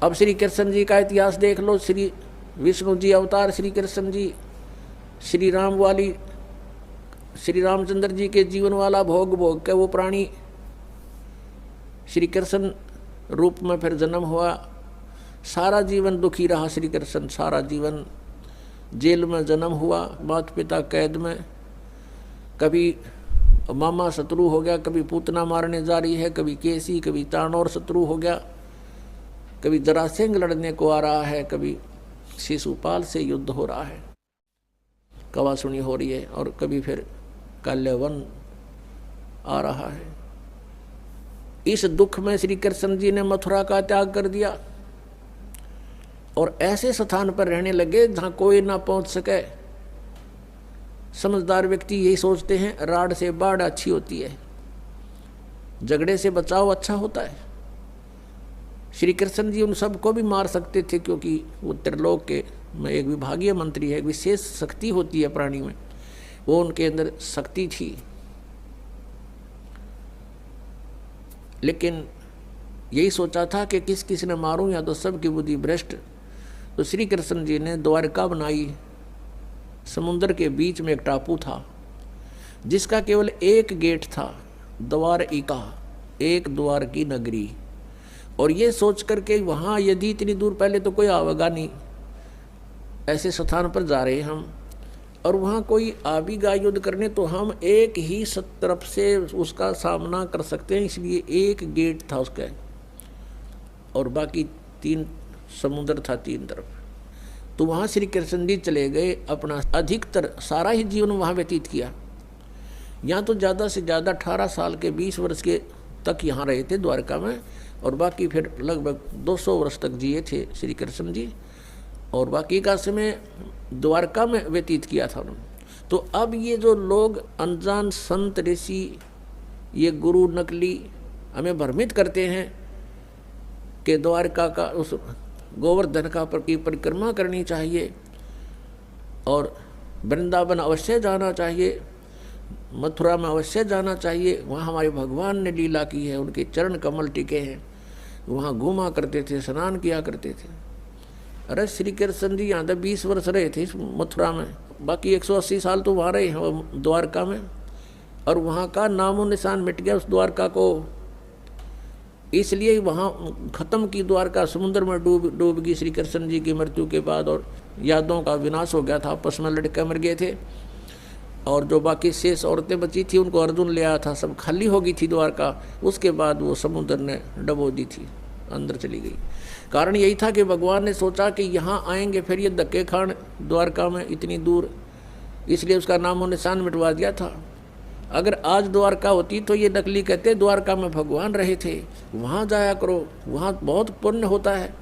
अब श्री कृष्ण जी का इतिहास देख लो। श्री विष्णु जी अवतार श्री कृष्ण जी, श्री राम वाली, श्री रामचंद्र जी के जीवन वाला भोग भोग के वो प्राणी श्री कृष्ण रूप में फिर जन्म हुआ। सारा जीवन दुखी रहा श्री कृष्ण, सारा जीवन जेल में जन्म हुआ, माता पिता कैद में, कभी मामा शत्रु हो गया, कभी पूतना मारने जा रही है, कभी केसी, कभी चाणोर शत्रु हो गया, कभी जरासेंग लड़ने को आ रहा है, कभी शिशुपाल से युद्ध हो रहा है, कवासुनी हो रही है, और कभी फिर काल्यवन आ रहा है। इस दुख में श्री कृष्ण जी ने मथुरा का त्याग कर दिया और ऐसे स्थान पर रहने लगे जहां कोई ना पहुंच सके। समझदार व्यक्ति यही सोचते हैं, राड से बाढ़ अच्छी होती है, झगड़े से बचाव अच्छा होता है। श्री कृष्ण जी उन सबको भी मार सकते थे, क्योंकि वो त्रिलोक के में एक विभागीय मंत्री है, एक विशेष शक्ति होती है प्राणी में, वो उनके अंदर शक्ति थी। लेकिन यही सोचा था कि किस किस ने मारूं, या तो सबकी बुद्धि भ्रष्ट। तो श्री कृष्ण जी ने द्वारका बनाई। समुद्र के बीच में एक टापू था जिसका केवल एक गेट था, द्वारिका, एक द्वार की नगरी। और ये सोच करके वहाँ यदि इतनी दूर पहले तो कोई आवेगा नहीं, ऐसे स्थान पर जा रहे हम, और वहाँ कोई आ भी गया युद्ध करने तो हम एक ही तरफ से उसका सामना कर सकते हैं, इसलिए एक गेट था उसका, और बाकी 3 समुद्र था 3 तरफ। तो वहाँ श्री कृष्ण जी चले गए, अपना अधिकतर सारा ही जीवन वहाँ व्यतीत किया। यहाँ तो ज़्यादा से ज़्यादा 18 साल के 20 वर्ष के तक यहाँ रहे थे द्वारका में, और बाकी फिर लगभग 200 वर्ष तक जिए थे श्री कृष्ण जी, और बाकी का समय द्वारका में व्यतीत किया था उन्होंने। तो अब ये जो लोग अनजान संत ऋषि, ये गुरु नकली हमें भ्रमित करते हैं कि द्वारका का उस गोवर्धन का की परिक्रमा करनी चाहिए और वृंदावन अवश्य जाना चाहिए, मथुरा में अवश्य जाना चाहिए, वहाँ हमारे भगवान ने लीला की है, उनके चरण कमल टिके हैं, वहाँ घूमा करते थे, स्नान किया करते थे। अरे श्री कृष्ण जी यहाँ तक 20 वर्ष रहे थे इस मथुरा में, बाकी 180 साल तो वहाँ रहे हैं द्वारका में, और वहाँ का नामो निशान मिट गया उस द्वारका को। इसलिए वहाँ खत्म की द्वारका, समुद्र में डूब गई श्री कृष्ण जी की मृत्यु के बाद, और यादों का विनाश हो गया था, आपस में लड़के मर गए थे, और जो बाकी शेष औरतें बची थी उनको अर्जुन ले आया था, सब खाली हो गई थी द्वारका। उसके बाद वो समुद्र ने डबो दी थी, अंदर चली गई। कारण यही था कि भगवान ने सोचा कि यहाँ आएंगे फिर ये धक्के खान द्वारका में इतनी दूर, इसलिए उसका नामो निशान मिटवा दिया था। अगर आज द्वारका होती तो ये नकली कहते द्वारका में भगवान रहे थे, वहाँ जाया करो, वहाँ बहुत पुण्य होता है।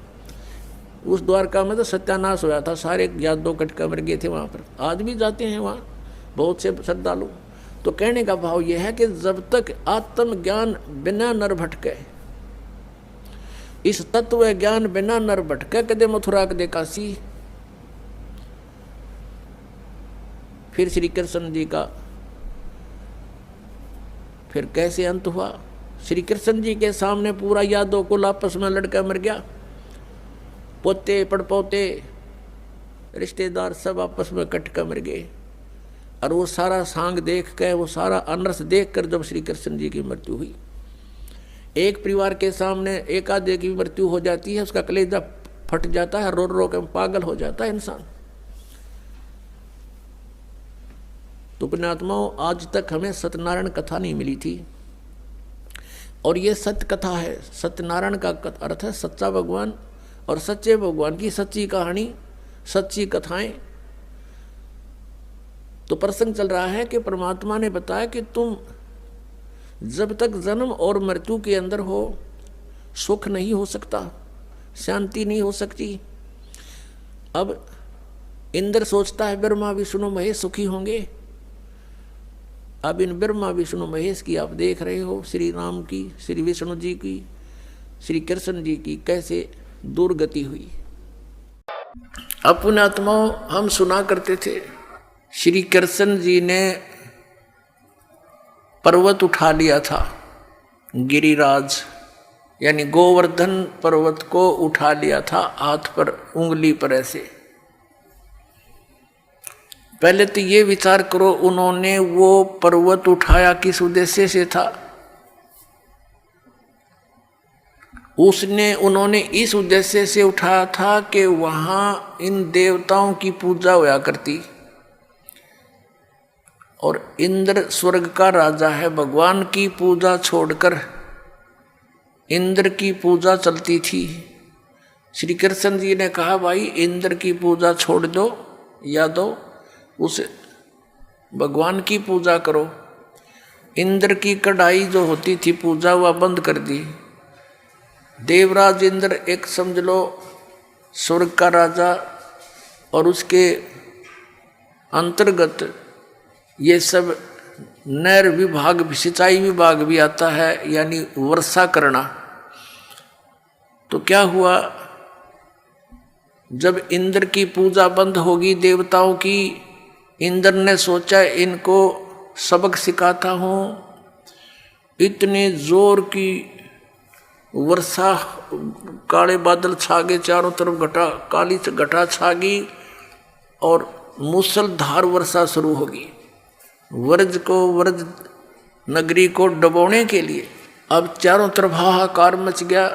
उस द्वारका में तो सत्यानाश होया था, सारे यादव कटका मर गए थे वहाँ पर। आज भी जाते हैं वहाँ बहुत से श्रद्धालु। तो कहने का भाव यह है कि जब तक आत्मज्ञान बिना नर भटके, इस तत्व ज्ञान बिना नर भटके, कदे मथुरा कदे काशी। फिर श्री कृष्ण जी का फिर कैसे अंत हुआ? श्री कृष्ण जी के सामने पूरा यादव कुल आपस में लड़का मर गया, पोते पड़पोते रिश्तेदार सब आपस में कट कर मर गए। और वो सारा सांग देख कर, वो सारा अनर्थ देख कर जब श्री कृष्ण जी की मृत्यु हुई, एक परिवार के सामने एक आधे की मृत्यु हो जाती है, उसका कलेजा फट जाता है, रो रो कर पागल हो जाता है इंसान। तो पुण्यात्माओं, आज तक हमें सत्यनारायण कथा नहीं मिली थी, और ये सत्य कथा है। सत्यनारायण का अर्थ है सच्चा भगवान, और सच्चे भगवान की सच्ची कहानी, सच्ची कथाएं। तो प्रसंग चल रहा है कि परमात्मा ने बताया कि तुम जब तक जन्म और मृत्यु के अंदर हो, सुख नहीं हो सकता, शांति नहीं हो सकती। अब इंद्र सोचता है ब्रह्मा विष्णु महेश सुखी होंगे। अब इन ब्रह्मा विष्णु महेश की आप देख रहे हो, श्री राम की, श्री विष्णु जी की, श्री कृष्ण जी की कैसे दुर्गति हुई। अब पुण्यात्माओं, हम सुना करते थे श्री कृष्ण जी ने पर्वत उठा लिया था, गिरिराज यानी गोवर्धन पर्वत को उठा लिया था हाथ पर, उंगली पर ऐसे। पहले तो ये विचार करो, उन्होंने वो पर्वत उठाया किस उद्देश्य से था? उन्होंने इस उद्देश्य से उठाया था कि वहां इन देवताओं की पूजा होया करती, और इंद्र स्वर्ग का राजा है, भगवान की पूजा छोड़कर इंद्र की पूजा चलती थी। श्री कृष्ण जी ने कहा भाई इंद्र की पूजा छोड़ दो, या तो उस भगवान की पूजा करो। इंद्र की कढ़ाई जो होती थी पूजा, वह बंद कर दी। देवराज इंद्र एक समझ लो स्वर्ग का राजा, और उसके अंतर्गत ये सब नहर विभाग, सिंचाई विभाग भी आता है, यानी वर्षा करना। तो क्या हुआ, जब इंद्र की पूजा बंद होगी देवताओं की, इंद्र ने सोचा इनको सबक सिखाता हूँ। इतने जोर की वर्षा, काले बादल छा गए, चारों तरफ घटा, काली घटा छा गई, और मूसलधार वर्षा शुरू होगी। व्रज नगरी को डुबोने के लिए अब चारों तरफ हाहाकार मच गया।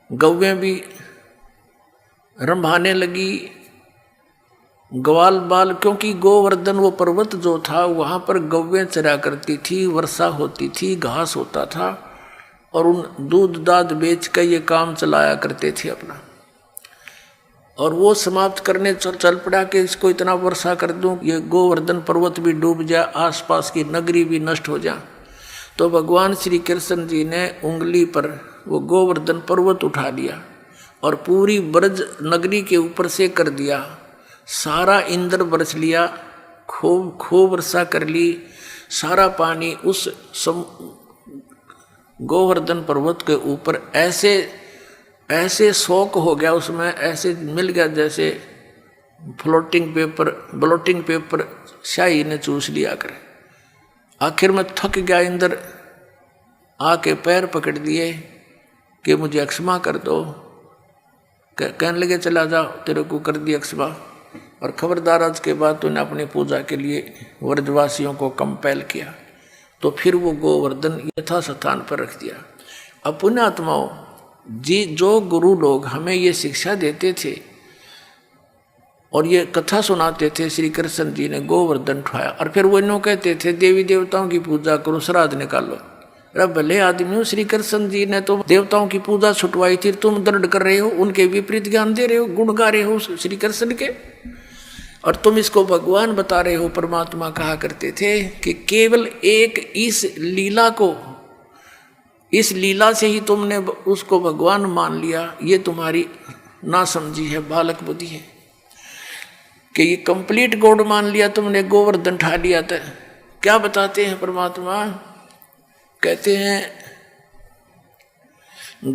गौवें भी रंभाने लगी, ग्वाल बाल, क्योंकि गोवर्धन वो पर्वत जो था वहाँ पर गौवें चरा करती थी, वर्षा होती थी, घास होता था, और उन दूध दाद बेच कर ये काम चलाया करते थे अपना। और वो समाप्त करने चल पड़ा कि इसको इतना वर्षा कर दूं, ये गोवर्धन पर्वत भी डूब जाए, आसपास की नगरी भी नष्ट हो जाए। तो भगवान श्री कृष्ण जी ने उंगली पर वो गोवर्धन पर्वत उठा लिया और पूरी ब्रज नगरी के ऊपर से कर दिया। सारा इंद्र बरस लिया, खूब वर्षा कर ली। सारा पानी उस गोवर्धन पर्वत के ऊपर ऐसे शौक हो गया, उसमें ऐसे मिल गया जैसे ब्लोटिंग पेपर शाही ने चूस लिया करे। आखिर में थक गया इंद्र, आके पैर पकड़ दिए कि मुझे क्षमा कर दो। कहने लगे चला जा, तेरे को कर दिया क्षमा, और खबरदार आज के बाद तूने अपनी पूजा के लिए व्रजवासियों को कंपेल किया। तो फिर वो गोवर्धन यथा स्थान पर रख दिया। अब पुण्यात्माओं जी, जो गुरु लोग हमें ये शिक्षा देते थे और ये कथा सुनाते थे, श्री कृष्ण जी ने गोवर्धन उठाया, और फिर वो इन्हों कहते थे देवी देवताओं की पूजा करो, श्राद्ध निकालो। अरे भले आदमी हो, श्री कृष्ण जी ने तो देवताओं की पूजा छुटवाई थी, तुम दंड कर रहे हो, उनके विपरीत ज्ञान दे रहे हो, गुण गा रहे हो श्री कृष्ण के, और तुम इसको भगवान बता रहे हो। परमात्मा कहा करते थे कि केवल एक इस लीला से ही तुमने उसको भगवान मान लिया, ये तुम्हारी ना समझी है, बालक बुद्धि है कि ये कंप्लीट गॉड मान लिया तुमने, गोवर्धन उठा लिया। था क्या बताते हैं परमात्मा, कहते हैं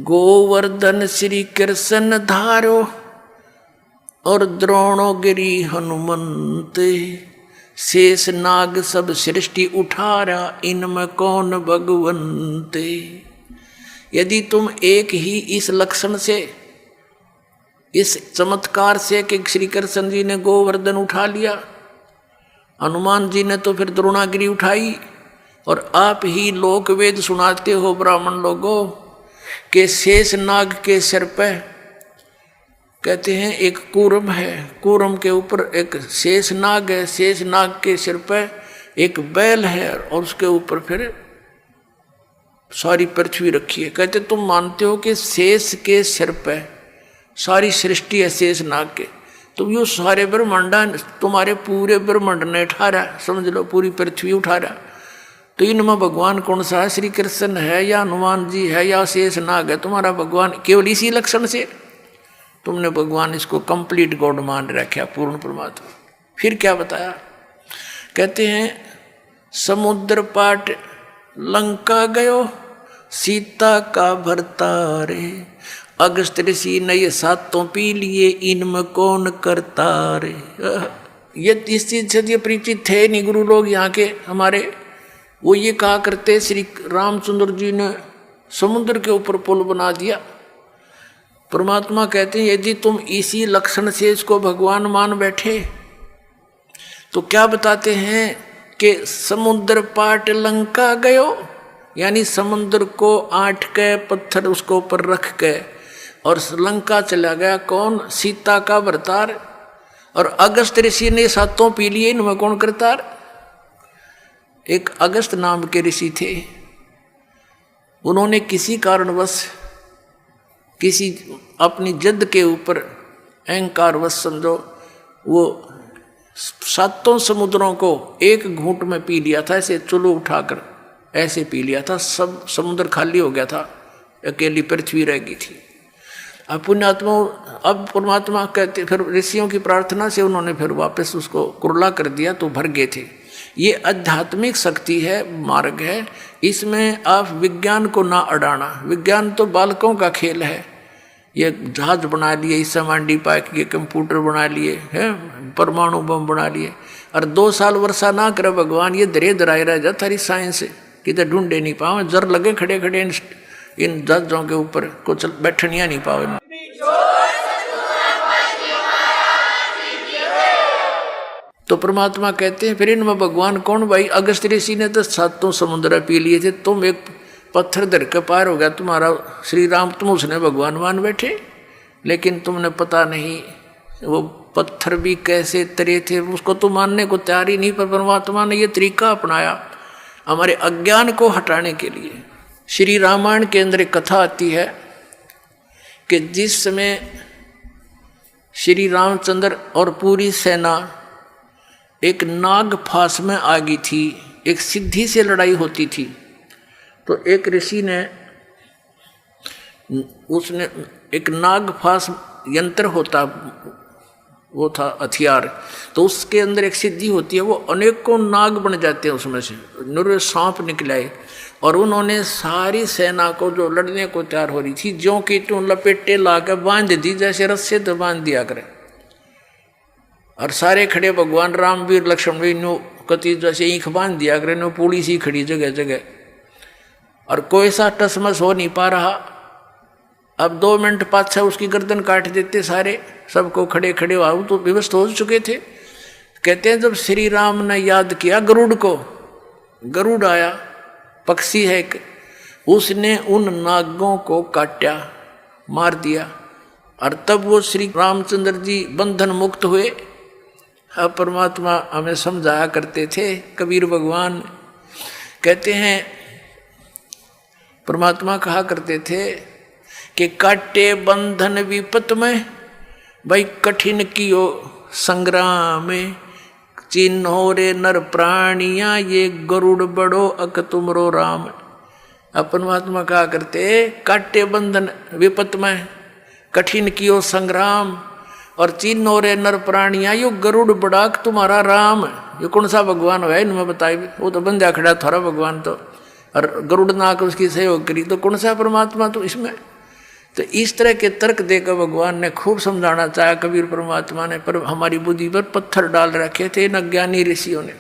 गोवर्धन श्री कृष्ण धारो और द्रोणोगिरी हनुमंत, शेष नाग सब सृष्टि उठारा, इनमें कौन भगवंत। यदि तुम एक ही इस लक्षण से, इस चमत्कार से कि श्री कृष्ण जी ने गोवर्धन उठा लिया, हनुमान जी ने तो फिर द्रोणागिरी उठाई, और आप ही लोक वेद सुनाते हो ब्राह्मण लोगों के शेष नाग के सिर पे, कहते हैं एक कूर्म है, कूर्म के ऊपर एक शेष नाग है, शेष नाग के सिर पे एक बैल है, और उसके ऊपर फिर सारी पृथ्वी रखी है। कहते तुम मानते हो कि शेष के सिर पे सारी सृष्टि है शेष नाग के, तो यो सारे ब्रह्मांड तुम्हारे पूरे ब्रह्मांड ने उठा रहा, समझ लो पूरी पृथ्वी उठा रहा। तो इनमें भगवान कौन सा है, श्री कृष्ण है या हनुमान जी है या शेष नाग है तुम्हारा भगवान? केवल इसी लक्षण से तुमने भगवान इसको कंप्लीट गॉड मान रखा, पूर्ण परमात्मा। फिर क्या बताया, कहते हैं समुद्र पाट लंका गयो, सीता का भरतारे, अगस्त ऋषि ने ये सातों पी लिए, इनमें कौन करता रे। ये इस चीज से ये परिचित थे नहीं गुरु लोग यहाँ के हमारे। वो ये कहा करते श्री रामचंद्र जी ने समुद्र के ऊपर पुल बना दिया। परमात्मा कहते हैं यदि तुम इसी लक्षण से इसको भगवान मान बैठे तो क्या बताते हैं कि समुद्र पाट लंका गयो, यानी समुद्र को आट के पत्थर उसको ऊपर रख के और लंका चला गया। कौन? सीता का भरतार। और अगस्त ऋषि ने सातों पी लिए, इनमें कौन करतार? एक अगस्त नाम के ऋषि थे, उन्होंने किसी कारणवश किसी अपनी जिद के ऊपर अहंकारवश समझो वो सातों समुद्रों को एक घूंट में पी लिया था, ऐसे चुल्लू उठाकर ऐसे पी लिया था। सब समुद्र खाली हो गया था, अकेली पृथ्वी रह गई थी। अब पुण्यात्मा, अब परमात्मा कहते, फिर ऋषियों की प्रार्थना से उन्होंने फिर वापस उसको कुरला कर दिया तो भर गए थे। ये आध्यात्मिक शक्ति है, मार्ग है, इसमें आप विज्ञान को ना अड़ाना। विज्ञान तो बालकों का खेल है। ये जहाज बना लिए, इस मांडी पाक के कंप्यूटर बना लिए हैं, परमाणु बम बना लिए, और 2 साल वर्षा ना करे भगवान, ये दरे दराए रह जाता सारी साइंस किधर ढूंढे नहीं पाओ। जर लगे खड़े खड़े इन जहाजों के ऊपर कुछ बैठनिया नहीं पाओ। तो परमात्मा कहते हैं फिर इनमें भगवान कौन? भाई अगस्त ऋषि ने तो सातों समुद्र पी लिए थे, तुम एक पत्थर धर के पार हो गया तुम्हारा श्री राम, तुम उसने भगवान मान बैठे। लेकिन तुमने पता नहीं वो पत्थर भी कैसे तरे थे, उसको तो मानने को तैयार ही नहीं। पर परमात्मा ने ये तरीका अपनाया हमारे अज्ञान को हटाने के लिए। श्री रामायण के अंदर एक कथा आती है कि जिस समय श्री रामचंद्र और पूरी सेना एक नाग फांस में आ गई थी, एक सिद्धि से लड़ाई होती थी, तो एक ऋषि ने उसने एक नाग फांस यंत्र होता, वो था हथियार, तो उसके अंदर एक सिद्धि होती है, वो अनेकों नाग बन जाते हैं, उसमें से निरे सांप निकलाए। और उन्होंने सारी सेना को जो लड़ने को तैयार हो रही थी, ज्यों की त्यों लपेटे ला कर बांध दी, जैसे रस्से तो बांध दिया करे। और सारे खड़े भगवान राम भी लक्ष्मण भी नो कति जैसे ईख बांध दिया करे, नो पूरी सी खड़ी जगह जगह, और कोई सा टसमस हो नहीं पा रहा। अब 2 मिनट पाछा उसकी गर्दन काट देते सारे, सबको खड़े खड़े आओ तो विवश हो चुके थे। कहते हैं जब श्री राम ने याद किया गरुड़ को, गरुड़ आया, पक्षी है एक, उसने उन नागों को काटा, मार दिया, और तब वो श्री रामचंद्र जी बंधन मुक्त हुए। अब परमात्मा हमें समझाया करते थे, कबीर भगवान कहते हैं, परमात्मा कहा करते थे कि काटे बंधन विपत में, भाई कठिन कियो संग्राम में, चिन्हो रे नर प्राणिया ये गरुड़ बड़ो अक तुमरो राम। अब परमात्मा कहा करते काटे बंधन विपत में, कठिन कियो संग्राम, और चिन्हो रे नर प्राणिया यो गरुड़ बड़ाक तुम्हारा राम। ये कौन सा भगवान है इनमें बताइए? वो तो बंधा खड़ा थारा भगवान, तो और गरुड़ नाक उसकी सहयोग करी, तो कौन सा परमात्मा? तो इसमें तो इस तरह के तर्क देकर भगवान ने खूब समझाना चाहा कबीर परमात्मा ने, पर हमारी बुद्धि पर पत्थर डाल रखे थे इन अज्ञानी ऋषियों ने।